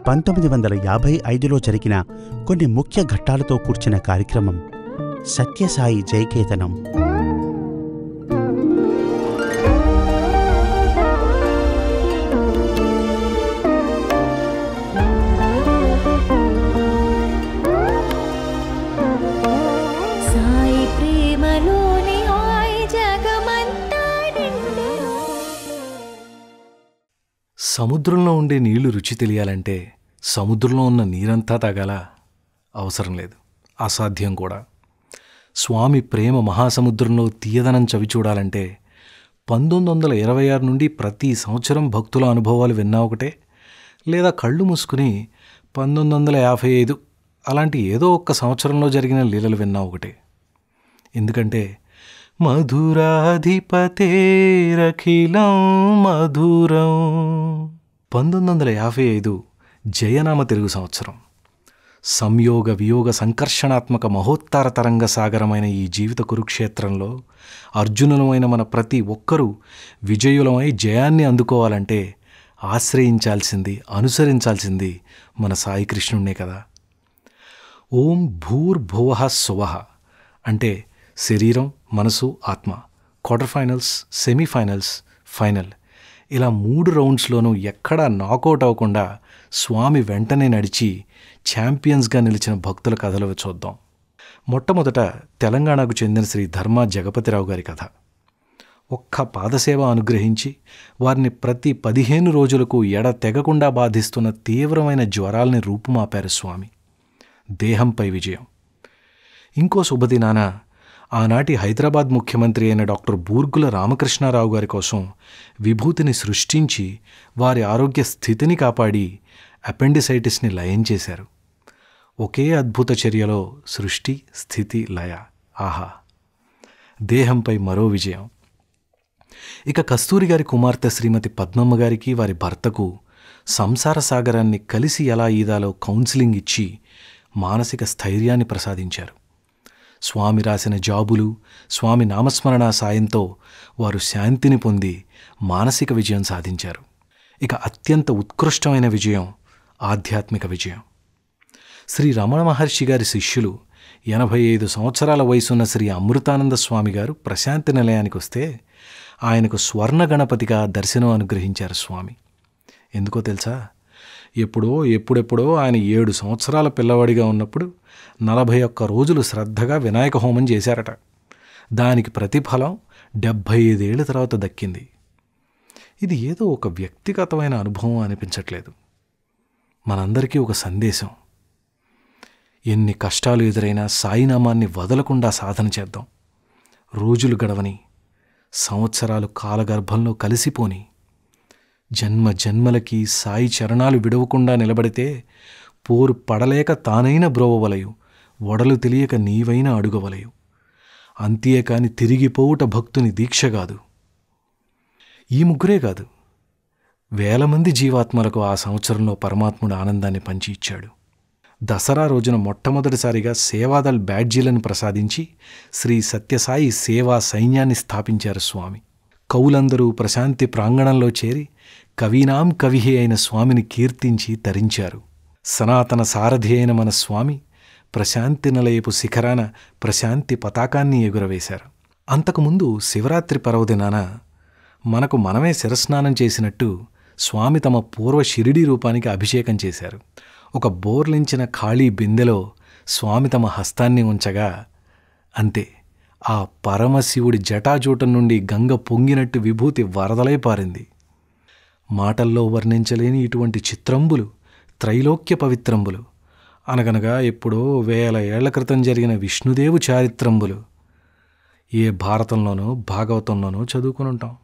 1955లో జరిగిన కొన్ని ముఖ్య ఘట్టాలతో కూర్చిన కార్యక్రమం సత్యసాయి జయకేతనం. సముద్రంలో ఉండే నీళ్లు రుచి తెలియాలంటే సముద్రంలో ఉన్న నీరంతా తాగాల? అవసరం లేదు, అసాధ్యం కూడా. స్వామి ప్రేమ మహాసముద్రంలో తీయదనం చవి చూడాలంటే 1926 నుండి ప్రతి సంవత్సరం భక్తుల అనుభవాలు విన్నా ఒకటే, లేదా కళ్ళు మూసుకుని 1955 అలాంటి ఏదో ఒక్క సంవత్సరంలో జరిగిన లీలలు విన్నా ఒకటే. ఎందుకంటే మధురాధిపతేరఖిలం మధురం. 1955 జయనామ తెలుగు సంవత్సరం. సంయోగ వియోగ సంకర్షణాత్మక మహోత్తార తరంగ సాగరమైన ఈ జీవిత కురుక్షేత్రంలో అర్జునులమైన మన ప్రతి ఒక్కరూ విజయులమై జయాన్ని అందుకోవాలంటే ఆశ్రయించాల్సింది, అనుసరించాల్సింది మన సాయి కృష్ణుణ్ణే కదా. ఓం భూర్భువః స్వః అంటే శరీరం, మనసు, ఆత్మ. క్వార్టర్ ఫైనల్స్, సెమీఫైనల్స్, ఫైనల్, ఇలా 3 రౌండ్స్లోనూ ఎక్కడా నాకౌట్ అవ్వకుండా స్వామి వెంటనే నడిచి ఛాంపియన్స్గా నిలిచిన భక్తుల కథలు చూద్దాం. మొట్టమొదట తెలంగాణకు చెందిన శ్రీ ధర్మా జగపతిరావు గారి కథ. ఒక్క పాదసేవ అనుగ్రహించి వారిని ప్రతి 15 రోజులకు ఎడతెగకుండా బాధిస్తున్న తీవ్రమైన జ్వరాల్ని రూపుమాపారు స్వామి. దేహంపై విజయం. ఇంకో శుభదినాన ఆనాటి హైదరాబాద్ ముఖ్యమంత్రి అయిన డాక్టర్ బూర్గుల రామకృష్ణారావు గారి కోసం విభూతిని సృష్టించి వారి ఆరోగ్య స్థితిని కాపాడి అపెండిసైటిస్ని లయం చేశారు. ఒకే అద్భుత చర్యలో సృష్టి, స్థితి, లయ. ఆహా! దేహంపై మరో విజయం. ఇక కస్తూరి గారి కుమార్తె శ్రీమతి పద్మమ్మ గారికి వారి భర్తకు సంసార సాగరాన్ని కలిసి ఎలా ఈదాలో కౌన్సిలింగ్ ఇచ్చి మానసిక స్థైర్యాన్ని ప్రసాదించారు. స్వామి రాసిన జాబులు, స్వామి నామస్మరణ సాయంతో వారు శాంతిని పొంది మానసిక విజయం సాధించారు. ఇక అత్యంత ఉత్కృష్టమైన విజయం ఆధ్యాత్మిక విజయం. శ్రీ రమణ మహర్షి గారి శిష్యులు 85 సంవత్సరాల వయసున్న శ్రీ అమృతానంద స్వామి గారు ప్రశాంతి నిలయానికి వస్తే ఆయనకు స్వర్ణ గణపతిగా దర్శనం అనుగ్రహించారు స్వామి. ఎందుకో తెలుసా? ఎప్పుడెప్పుడో ఆయన 7 సంవత్సరాల పిల్లవాడిగా ఉన్నప్పుడు 41 రోజులు శ్రద్ధగా వినాయక హోమం చేశారట. దానికి ప్రతిఫలం 75 ఏళ్ల తర్వాత దక్కింది. ఇది ఏదో ఒక వ్యక్తిగతమైన అనుభవం అనిపించట్లేదు, మనందరికీ ఒక సందేశం. ఎన్ని కష్టాలు ఎదురైనా సాయినామాన్ని వదలకుండా సాధన చేద్దాం. రోజులు గడవని, సంవత్సరాలు కాలగర్భంలో కలిసిపోని, జన్మ జన్మలకి సాయి చరణాలు విడవకుండా నిలబడితే పోరు పడలేక తానైన బ్రోవవలయు, వడలు తెలియక నీవైన అడుగవలయు. అంతేకాని తిరిగిపోవుట భక్తుని దీక్షగాదు. ఈ ముగ్గురే కాదు, వేల మంది జీవాత్మలకు ఆ సంవత్సరంలో పరమాత్ముడు ఆనందాన్ని పంచి ఇచ్చాడు. దసరా రోజున మొట్టమొదటిసారిగా సేవాదళ్ బ్యాడ్జీలను ప్రసాదించి శ్రీ సత్యసాయి సేవా సైన్యాన్ని స్థాపించారు స్వామి. కవులందరూ ప్రశాంతి ప్రాంగణంలో చేరి కవీనాం కవిహే అయిన స్వామిని కీర్తించి తరించారు. సనాతన సారథి అయిన మన స్వామి ప్రశాంతి నిలయపు శిఖరాన ప్రశాంతి పతాకాన్ని ఎగురవేశారు. అంతకుముందు శివరాత్రి పర్వదినాన మనకు మనమే శిరస్నానం చేసినట్టు స్వామి తమ పూర్వ షిరిడీ రూపానికి అభిషేకం చేశారు. ఒక బోర్లించిన ఖాళీ బిందెలో స్వామి తమ హస్తాన్ని ఉంచగా అంతే, ఆ పరమశివుడి జటాజూటం నుండి గంగ పొంగినట్టు విభూతి వరదలై పారింది. మాటల్లో వర్ణించలేని ఇటువంటి చిత్రంబులు, త్రైలోక్య పవిత్రంబులు, అనగనగా ఎప్పుడో 1000 ఏళ్ల క్రితం జరిగిన విష్ణుదేవు చారిత్రంబులు ఏ భారతంలోనో భాగవతంలోనో చదువుకుని ఉంటాం.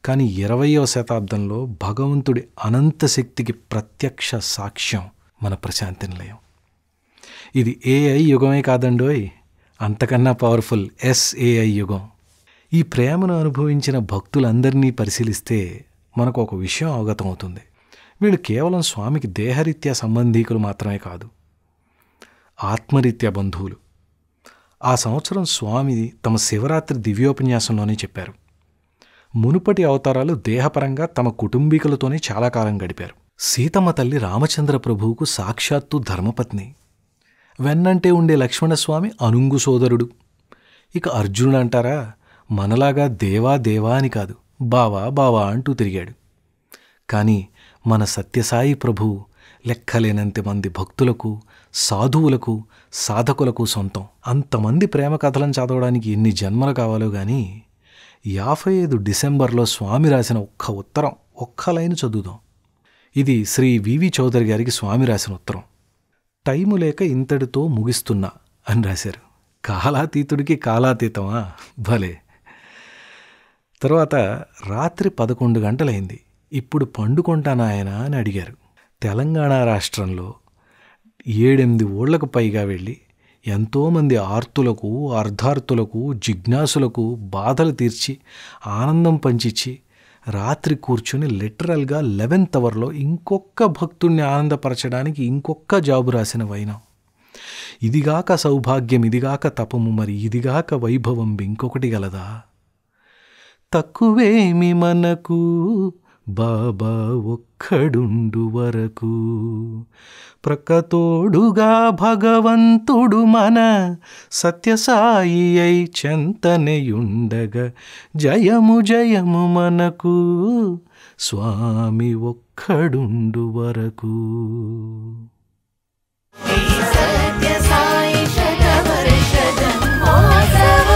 కానీ 20వ శతాబ్దంలో భగవంతుడి అనంత శక్తికి ప్రత్యక్ష సాక్ష్యం మన ప్రశాంతి నిలయం. ఇది ఏఐ యుగమే కాదండోయ్, అంతకన్నా పవర్ఫుల్ ఎస్ఏఐ యుగం. ఈ ప్రేమను అనుభవించిన భక్తులందరినీ పరిశీలిస్తే మనకు ఒక విషయం అవగతం అవుతుంది. వీళ్ళు కేవలం స్వామికి దేహరీత్యా సంబంధీకులు మాత్రమే కాదు, ఆత్మరీత్యా బంధువులు. ఆ సంవత్సరం స్వామి తమ శివరాత్రి దివ్యోపన్యాసంలోనే చెప్పారు, మునుపటి అవతారాలు దేహపరంగా తమ కుటుంబీకులతోనే చాలా కాలం గడిపారు. సీతమ్మ తల్లి రామచంద్ర ప్రభువుకు సాక్షాత్తు ధర్మపత్ని. వెన్నంటే ఉండే లక్ష్మణస్వామి అనుంగు సోదరుడు. ఇక అర్జునుడు అంటారా, మనలాగా దేవా దేవా అని కాదు, బావా బావా అంటూ తిరిగాడు. కానీ మన సత్యసాయి ప్రభువు లెక్కలేనంత మంది భక్తులకు, సాధువులకు, సాధకులకు సొంతం. అంతమంది ప్రేమ కథలను చదవడానికి ఎన్ని జన్మలు కావాలో గాని 55 డిసెంబర్లో స్వామి రాసిన ఒక్క ఉత్తరం, ఒక్క లైన్ చదువుదాం. ఇది శ్రీ వివి చౌదరి గారికి స్వామి రాసిన ఉత్తరం. టైము లేక ఇంతటితో ముగిస్తున్నా అని రాశారు. కాలాతీతుడికి కాలాతీతమా? భలే. తర్వాత రాత్రి 11 గంటలైంది, ఇప్పుడు పండుకుంటానా ఆయన అని అడిగారు. తెలంగాణ రాష్ట్రంలో 7-8 ఊళ్లకు పైగా వెళ్ళి ఎంతోమంది ఆర్తులకు, అర్ధార్తులకు, జిజ్ఞాసులకు బాధలు తీర్చి ఆనందం పంచిచ్చి రాత్రి కూర్చుని లిటరల్గా 11th అవర్లో ఇంకొక్క భక్తుణ్ణి ఆనందపరచడానికి ఇంకొక్క జాబు రాసిన వైనం. ఇదిగాక సౌభాగ్యం, ఇదిగాక తపము, మరి ఇదిగాక వైభవం ఇంకొకటి గలదా? తక్కువేమి మనకు బాబా ఒక్కడుండు వరకు, ప్రక్కతోడుగా భగవంతుడు మన సత్యసాయి అయి చెంతనయుండగా, జయము జయము మనకు స్వామి ఒక్కడుండు వరకు. సత్యసాయి శతవర్ష జన్మోత్సవ